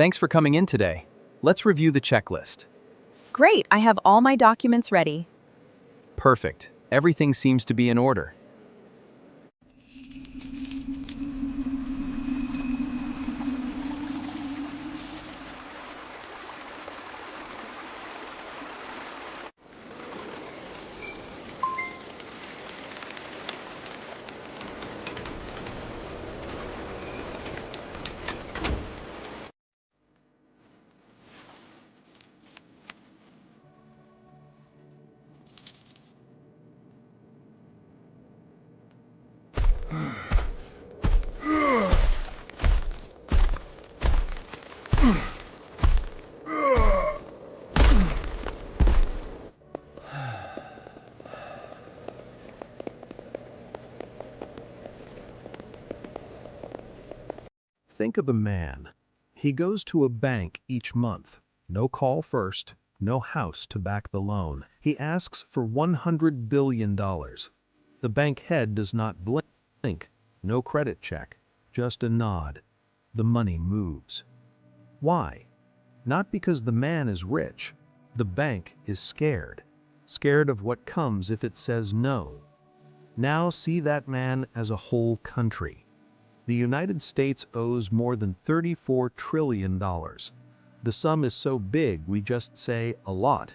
Thanks for coming in today. Let's review the checklist. Great, I have all my documents ready. Perfect. Everything seems to be in order. Think of a man. He goes to a bank each month. No call first, no house to back the loan. He asks for $100 billion. The bank head does not blink. No credit check, just a nod. The money moves. Why? Not because the man is rich. The bank is scared. Scared of what comes if it says no. Now see that man as a whole country. The United States owes more than $34 trillion. The sum is so big we just say a lot.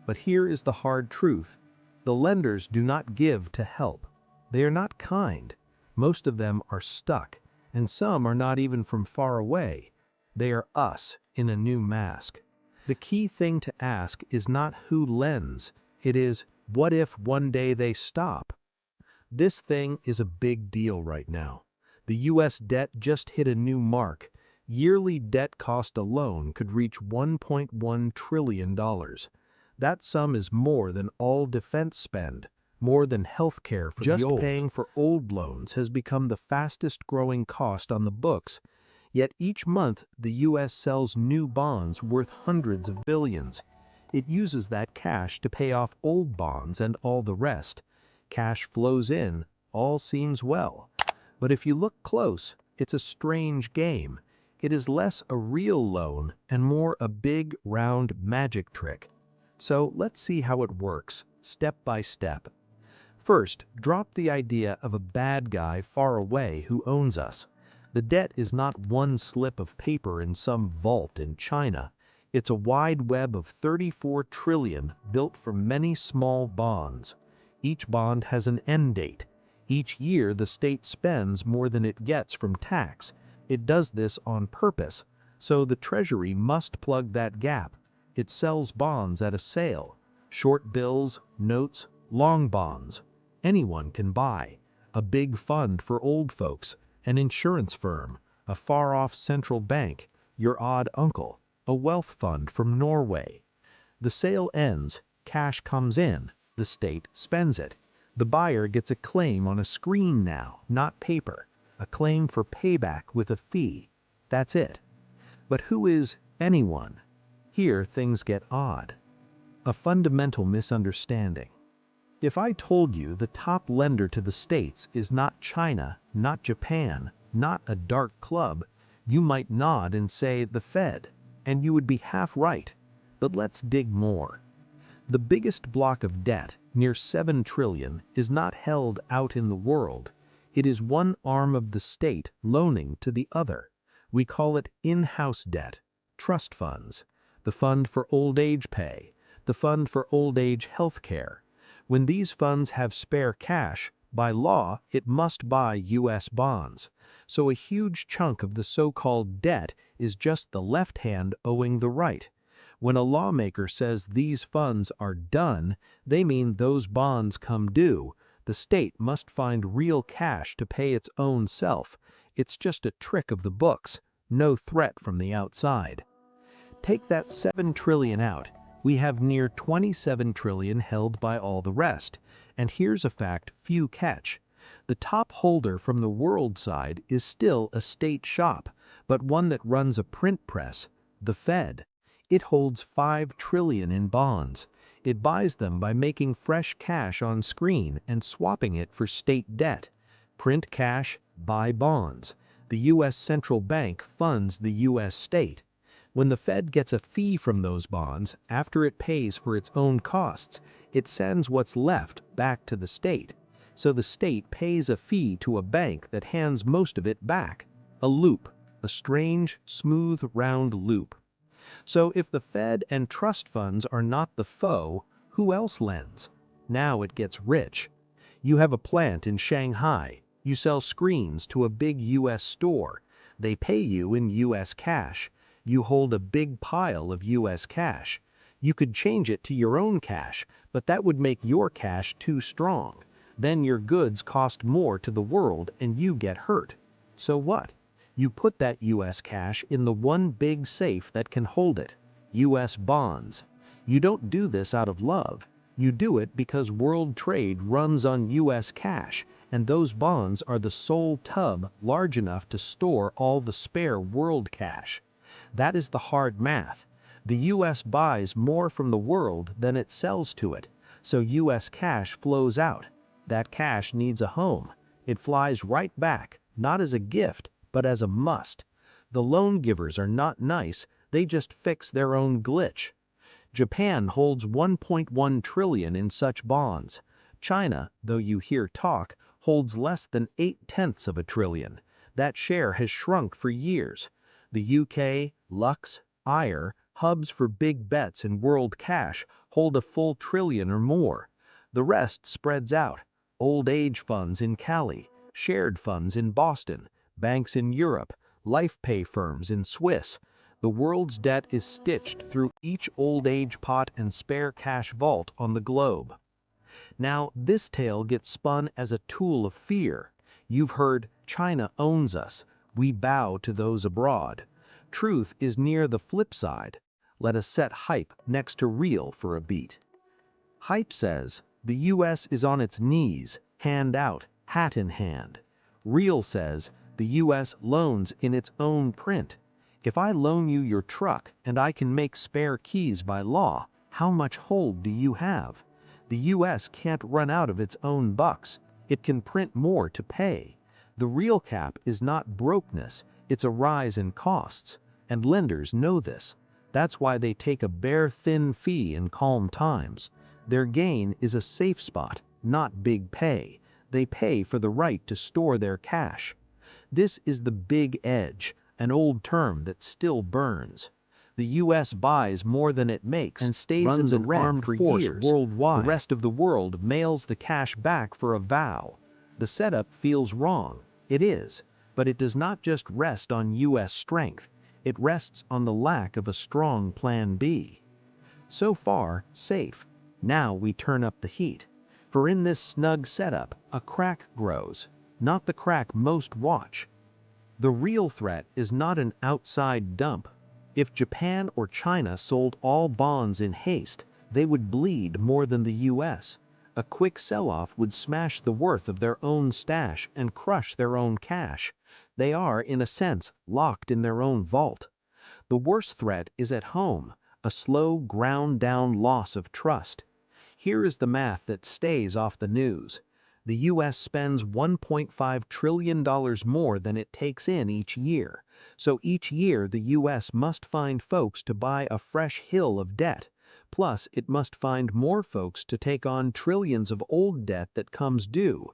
But here is the hard truth. The lenders do not give to help. They are not kind. Most of them are stuck, and some are not even from far away. They are us in a new mask. The key thing to ask is not who lends. It is, what if one day they stop? This thing is a big deal right now. The U.S. debt just hit a new mark. Yearly debt cost alone could reach $1.1 trillion. That sum is more than all defense spend, more than health care for just paying for old loans has become the fastest growing cost on the books. Yet each month the U.S. sells new bonds worth hundreds of billions. It uses that cash to pay off old bonds and all the rest. Cash flows in, all seems well. But if you look close, it's a strange game. It is less a real loan and more a big, round magic trick. So let's see how it works, step by step. First, drop the idea of a bad guy far away who owns us. The debt is not one slip of paper in some vault in China. It's a wide web of 34 trillion built from many small bonds. Each bond has an end date. Each year the state spends more than it gets from tax. It does this on purpose, so the Treasury must plug that gap. It sells bonds at a sale. Short bills, notes, long bonds. Anyone can buy. A big fund for old folks, an insurance firm, a far-off central bank, your odd uncle, a wealth fund from Norway. The sale ends, cash comes in, the state spends it. The buyer gets a claim on a screen now, not paper. A claim for payback with a fee. That's it. But who is anyone? Here things get odd. A fundamental misunderstanding. If I told you the top lender to the states is not China, not Japan, not a dark club, you might nod and say the Fed, and you would be half right. But let's dig more. The biggest block of debt, near 7 trillion, is not held out in the world. It is one arm of the state loaning to the other. We call it in-house debt, trust funds, the fund for old age pay, the fund for old age health care. When these funds have spare cash, by law, it must buy U.S. bonds. So a huge chunk of the so-called debt is just the left hand owing the right. When a lawmaker says these funds are done, they mean those bonds come due. The state must find real cash to pay its own self. It's just a trick of the books, no threat from the outside. Take that 7 trillion out. We have near 27 trillion held by all the rest. And here's a fact few catch. The top holder from the world side is still a state shop, but one that runs a print press, the Fed. It holds 5 trillion in bonds. It buys them by making fresh cash on screen and swapping it for state debt. Print cash, buy bonds. The U.S. central bank funds the U.S. state. When the Fed gets a fee from those bonds, after it pays for its own costs, it sends what's left back to the state. So the state pays a fee to a bank that hands most of it back. A loop, a strange, smooth, round loop. So if the Fed and trust funds are not the foe, who else lends? Now it gets rich. You have a plant in Shanghai. You sell screens to a big US store. They pay you in US cash. You hold a big pile of US cash. You could change it to your own cash, but that would make your cash too strong. Then your goods cost more to the world and you get hurt. So what? You put that US cash in the one big safe that can hold it, US bonds. You don't do this out of love. You do it because world trade runs on US cash, and those bonds are the sole tub large enough to store all the spare world cash. That is the hard math. The US buys more from the world than it sells to it, so US cash flows out. That cash needs a home. It flies right back, not as a gift, but as a must. The loan givers are not nice, they just fix their own glitch. Japan holds 1.1 trillion in such bonds. China, though you hear talk, holds less than 8/10 of a trillion. That share has shrunk for years. The UK, Lux, IRE, hubs for big bets in world cash, hold a full trillion or more. The rest spreads out. Old age funds in Cali, shared funds in Boston, banks in Europe, life pay firms in Swiss. The world's debt is stitched through each old age pot and spare cash vault on the globe. Now, this tale gets spun as a tool of fear. You've heard, China owns us. We bow to those abroad. Truth is near the flip side. Let us set hype next to real for a beat. Hype says, the US is on its knees, hand out, hat in hand. Real says, the US loans in its own print. If I loan you your truck and I can make spare keys by law, how much hold do you have? The US can't run out of its own bucks. It can print more to pay. The real cap is not brokenness, it's a rise in costs. And lenders know this. That's why they take a bare thin fee in calm times. Their gain is a safe spot, not big pay. They pay for the right to store their cash. This is the big edge, an old term that still burns. The US buys more than it makes and stays in the armed force worldwide. The rest of the world mails the cash back for a vow. The setup feels wrong. It is. But it does not just rest on US strength. It rests on the lack of a strong plan B. So far, safe. Now we turn up the heat. For in this snug setup, a crack grows. Not the crack most watch. The real threat is not an outside dump. If Japan or China sold all bonds in haste, they would bleed more than the US. A quick sell-off would smash the worth of their own stash and crush their own cash. They are, in a sense, locked in their own vault. The worst threat is at home, a slow, ground-down loss of trust. Here is the math that stays off the news. The US spends $1.5 trillion more than it takes in each year. So each year the US must find folks to buy a fresh hill of debt. Plus, it must find more folks to take on trillions of old debt that comes due.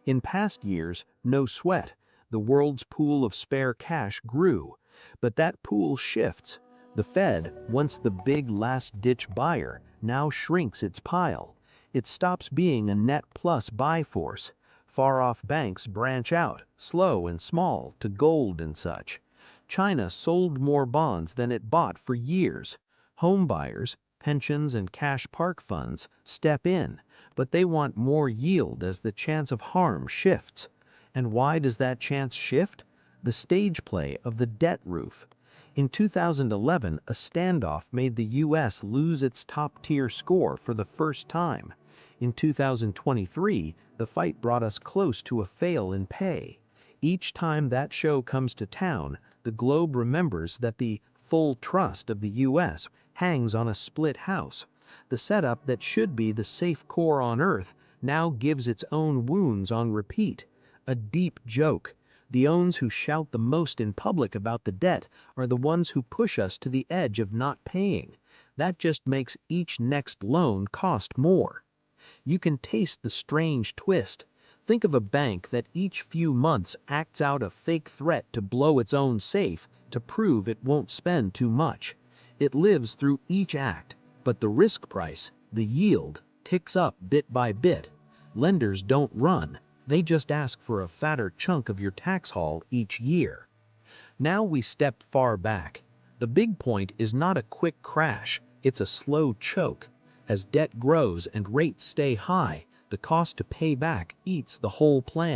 In past years, no sweat. The world's pool of spare cash grew. But that pool shifts. The Fed, once the big last-ditch buyer, now shrinks its pile. It stops being a net plus buy force. Far-off banks branch out, slow and small, to gold and such. China sold more bonds than it bought for years. Home buyers, pensions and cash park funds step in, but they want more yield as the chance of harm shifts. And why does that chance shift? The stage play of the debt roof. In 2011, a standoff made the US lose its top-tier score for the first time. In 2023, the fight brought us close to a fail in pay. Each time that show comes to town, the globe remembers that the full trust of the US hangs on a split house. The setup that should be the safe core on Earth now gives its own wounds on repeat. A deep joke. The ones who shout the most in public about the debt are the ones who push us to the edge of not paying. That just makes each next loan cost more. You can taste the strange twist. Think of a bank that each few months acts out a fake threat to blow its own safe to prove it won't spend too much. It lives through each act, but the risk price, the yield, ticks up bit by bit. Lenders don't run, they just ask for a fatter chunk of your tax haul each year. Now we step far back. The big point is not a quick crash, it's a slow choke. As debt grows and rates stay high, the cost to pay back eats the whole plan.